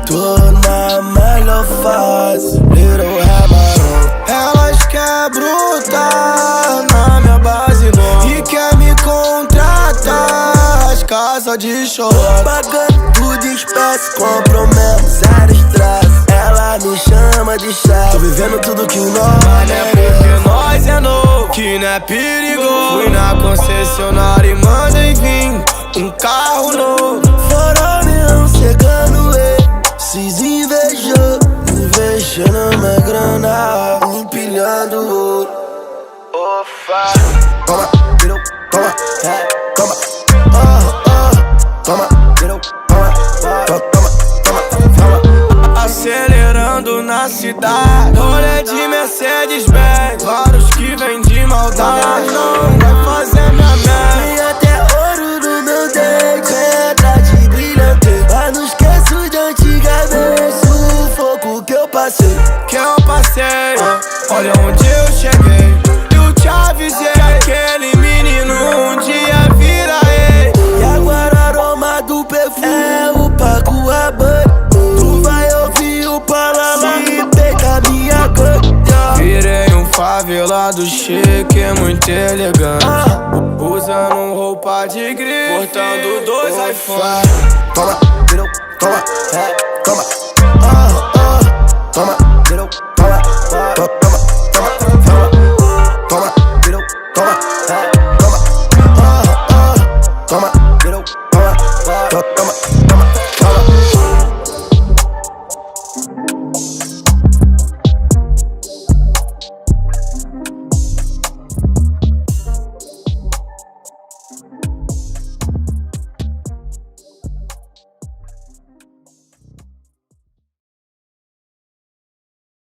Tô na melhor fase, little Ramarão. Elas quer brutar na minha base nova e quer me contratar as casas de show. Pagando tudo em espécie, compro mesmo, zero estresse. Ela me chama de chefe, tô vivendo tudo que nós. Mas não é porque nós é novo que não é perigoso. Fui na concessionária e mandei vir um carro novo. Fora mesmo chegando, esses invejou, investindo minha grana, empilhando ouro. Ofa, toma, virou, toma, toma, toma, virou, toma, toma. Acelerando na cidade, rolê de Mercedes-Benz, vários que vêm de maldade, não vai fazer minha merda. Tem até ouro no meu dente, pedra de brilhante, mas não esqueço de antigamente, sufoco que eu passei. Olha onde eu cheguei. Eu te avisei que aquele menino um dia vira rei. E agora o aroma do perfume é o Paco Rabanne. Tu vai ouvir o palavra e pegar minha cor. Virei um favelado chique, muito elegante, usando roupa de grife, portando dois iPhones. Toma,